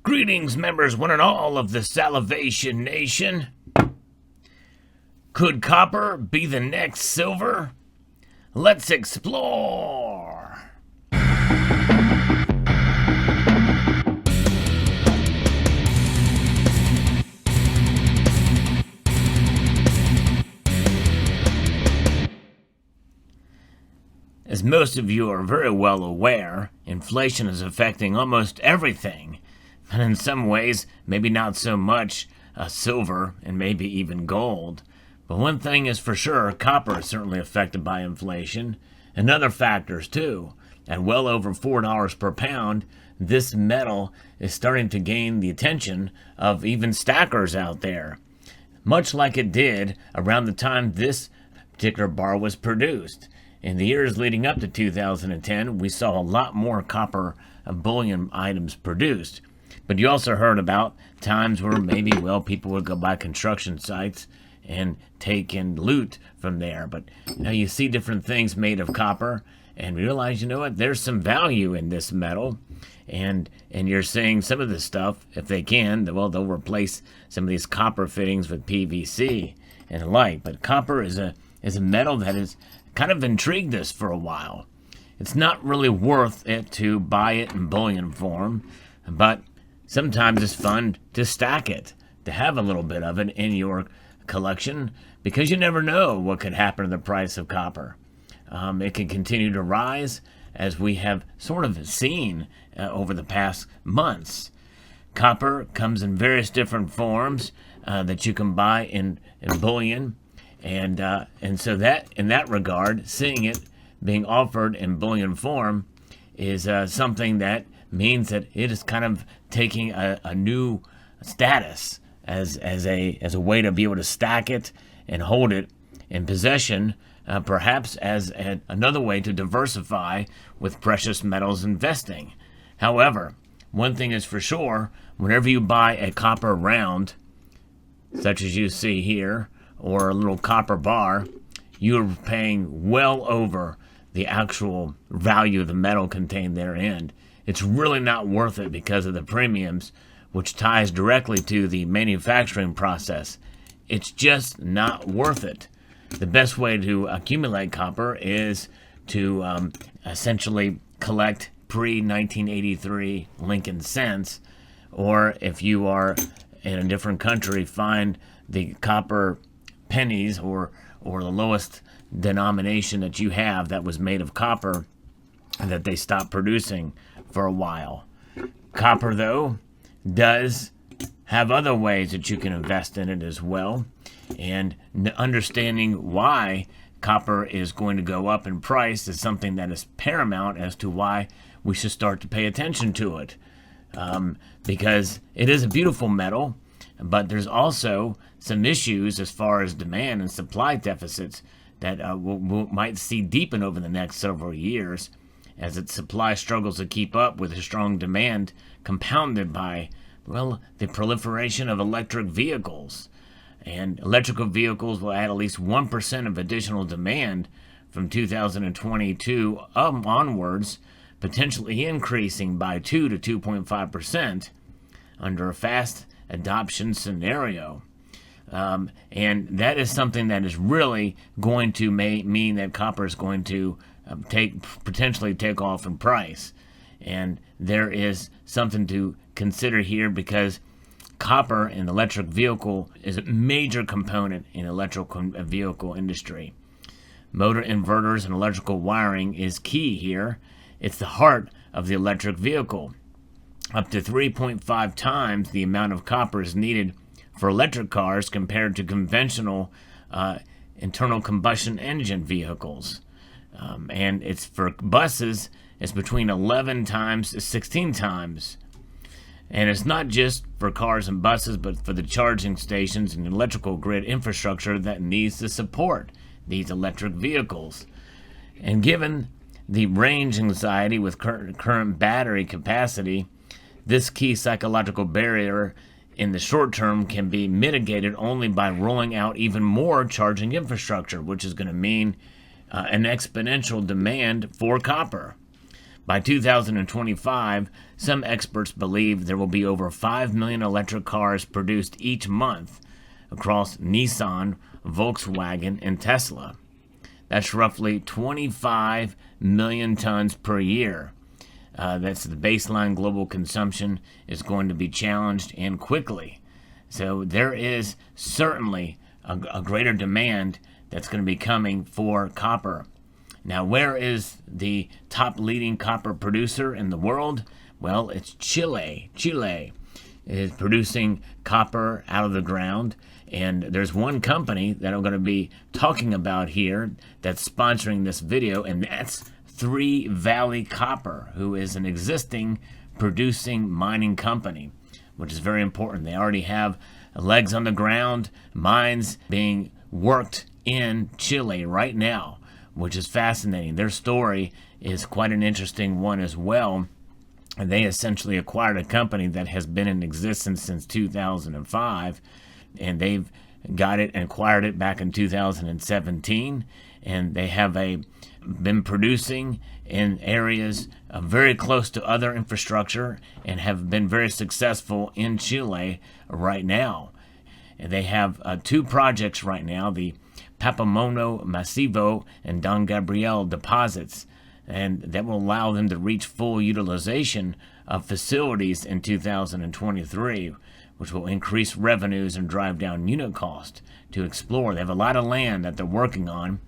Greetings, members, one and all of the Salivation Nation. Could copper be the next silver? Let's explore. As most of you are very well aware, inflation is affecting almost everything. And in some ways, maybe not so much silver and maybe even gold. But one thing is for sure, copper is certainly affected by inflation and other factors too. At well over $4 per pound, this metal is starting to gain the attention of even stackers out there. Much like it did around the time this particular bar was produced. In the years leading up to 2010, we saw a lot more copper bullion items produced. But you also heard about times where maybe, people would go by construction sites and take and loot from there. But you see different things made of copper and realize, there's some value in this metal. And you're seeing some of this stuff, if they can, they'll replace some of these copper fittings with PVC and the like. But copper is a metal that has kind of intrigued us for a while. It's not really worth it to buy it in bullion form, but sometimes it's fun to stack it, to have a little bit of it in your collection, because you never know what could happen to the price of copper. It can continue to rise, as we have sort of seen over the past months. Copper comes in various different forms that you can buy in bullion, and so that in that regard, seeing it being offered in bullion form is something that means that it is kind of taking a new status as a way to be able to stack it and hold it in possession, perhaps as another way to diversify with precious metals investing. However, one thing is for sure, whenever you buy a copper round, such as you see here, or a little copper bar, you're paying well over the actual value of the metal contained therein. It's really not worth it because of the premiums, which ties directly to the manufacturing process. It's just not worth it. The best way to accumulate copper is to essentially collect pre-1983 Lincoln cents, or if you are in a different country, find the copper pennies or the lowest denomination that you have that was made of copper and that they stopped producing for a while. Copper, though, does have other ways that you can invest in it as well, and understanding why copper is going to go up in price is something that is paramount as to why we should start to pay attention to it, because it is a beautiful metal, but there's also some issues as far as demand and supply deficits that we might see deepen over the next several years, as its supply struggles to keep up with a strong demand compounded by, the proliferation of electric vehicles. And electrical vehicles will add at least 1% of additional demand from 2022 onwards, potentially increasing by 2 to 2.5% under a fast adoption scenario. And that is something that is really going to mean that copper is going to potentially take off in price. And there is something to consider here, because copper in the electric vehicle is a major component in the electrical vehicle industry. Motor inverters and electrical wiring is key here. It's the heart of the electric vehicle. Up to 3.5 times the amount of copper is needed for electric cars compared to conventional internal combustion engine vehicles. And it's for buses, it's between 11 times to 16 times. And it's not just for cars and buses, but for the charging stations and electrical grid infrastructure that needs to support these electric vehicles. And given the range anxiety with current battery capacity, this key psychological barrier in the short term can be mitigated only by rolling out even more charging infrastructure, which is going to mean an exponential demand for copper. By 2025, some experts believe there will be over 5 million electric cars produced each month across Nissan, Volkswagen, and Tesla. That's roughly 25 million tons per year. That's the baseline global consumption is going to be challenged, and quickly. So there is certainly a greater demand that's going to be coming for copper. Now, where is the top leading copper producer in the world? Well, it's Chile. Chile is producing copper out of the ground, and there's one company that I'm going to be talking about here that's sponsoring this video, and that's Three Valley Copper, who is an existing producing mining company, which is very important. They already have legs on the ground, mines being worked in Chile right now, which is fascinating. Their story is quite an interesting one as well. And they essentially acquired a company that has been in existence since 2005, and they've got it and acquired it back in 2017, and they have been producing in areas very close to other infrastructure and have been very successful in Chile right now. And they have two projects right now, the Papamono Masivo and Don Gabriel deposits, and that will allow them to reach full utilization of facilities in 2023, which will increase revenues and drive down unit cost to explore. They have a lot of land that they're working on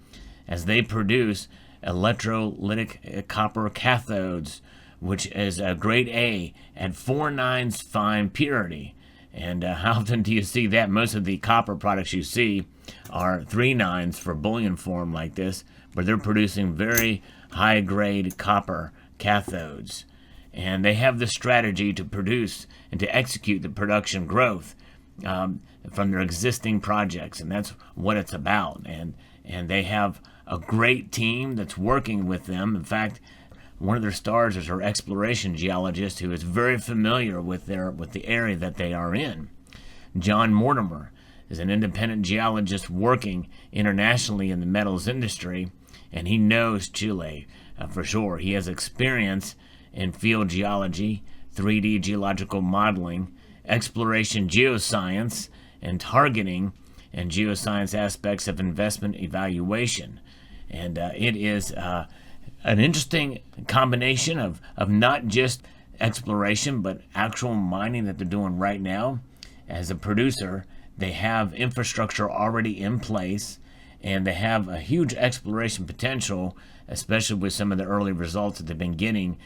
as they produce electrolytic copper cathodes, which is a grade A at 4/9 fine purity. And how often do you see that? Most of the copper products you see are 3/9 for bullion form like this, but they're producing very high-grade copper cathodes. And they have the strategy to produce and to execute the production growth from their existing projects, and that's what it's about. And they have a great team that's working with them. In fact, one of their stars is our exploration geologist, who is very familiar with the area that they are in. John Mortimer is an independent geologist working internationally in the metals industry, and he knows Chile for sure. He has experience in field geology, 3D geological modeling, exploration geoscience, and targeting and geoscience aspects of investment evaluation. And it is an interesting combination of not just exploration, but actual mining that they're doing right now. As a producer, they have infrastructure already in place, and they have a huge exploration potential, especially with some of the early results that they've been getting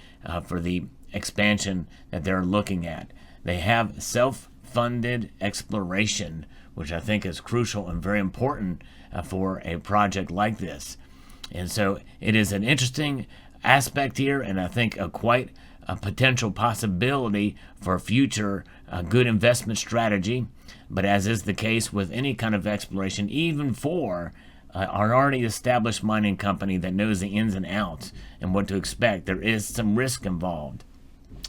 for the expansion that they're looking at. They have self-funded exploration, which I think is crucial and very important for a project like this. And so it is an interesting aspect here, and I think quite a potential possibility for a future good investment strategy. But as is the case with any kind of exploration, even for an already established mining company that knows the ins and outs and what to expect, there is some risk involved.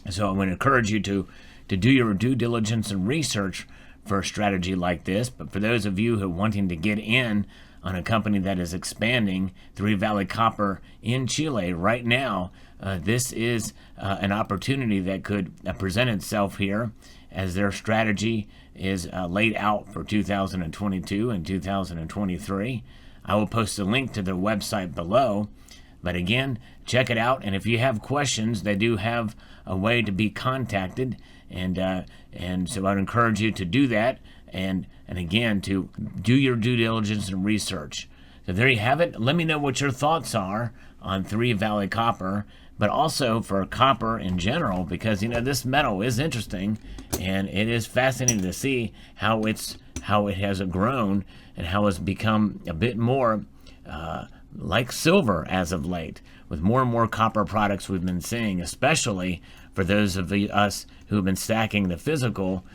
So I would encourage you to do your due diligence and research for a strategy like this. But for those of you who are wanting to get in on a company that is expanding, Three Valley Copper in Chile right now, this is an opportunity that could present itself here as their strategy is laid out for 2022 and 2023. I will post a link to their website below. But again, check it out. And if you have questions, they do have a way to be contacted. And so I'd encourage you to do that. And again, to do your due diligence and research. So there you have it. Let me know what your thoughts are on Three Valley Copper, but also for copper in general, because this metal is interesting, and it is fascinating to see how it has grown and how it's become a bit more like silver as of late, with more and more copper products we've been seeing, especially for those of us who have been stacking the physical.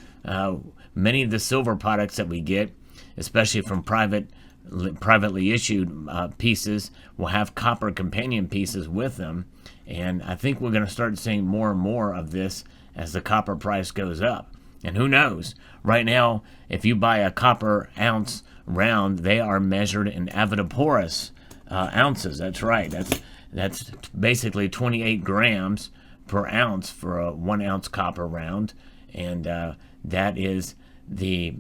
Many of the silver products that we get, especially from privately issued pieces, will have copper companion pieces with them. And I think we're going to start seeing more and more of this as the copper price goes up. And who knows? Right now, if you buy a copper ounce round, they are measured in avodoporous ounces. That's right. That's basically 28 grams per ounce for a 1 ounce copper round, and that is the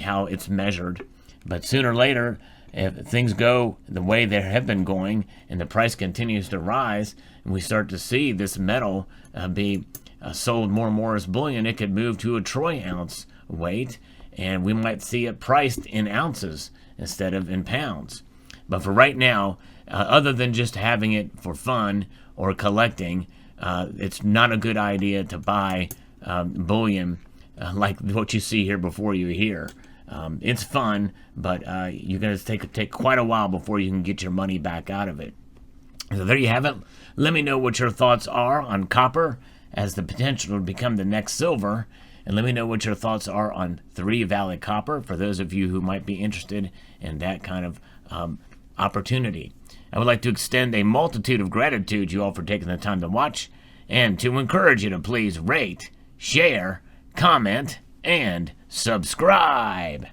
how it's measured. But sooner or later, if things go the way they have been going and the price continues to rise, and we start to see this metal be sold more and more as bullion, it could move to a troy ounce weight, and we might see it priced in ounces instead of in pounds. But for right now, other than just having it for fun or collecting, it's not a good idea to buy bullion like what you see here before you here. It's fun, but you're going to take quite a while before you can get your money back out of it. So there you have it. Let me know what your thoughts are on copper as the potential to become the next silver. And let me know what your thoughts are on Three Valley Copper for those of you who might be interested in that kind of opportunity. I would like to extend a multitude of gratitude to you all for taking the time to watch, and to encourage you to please rate, share, comment, and subscribe.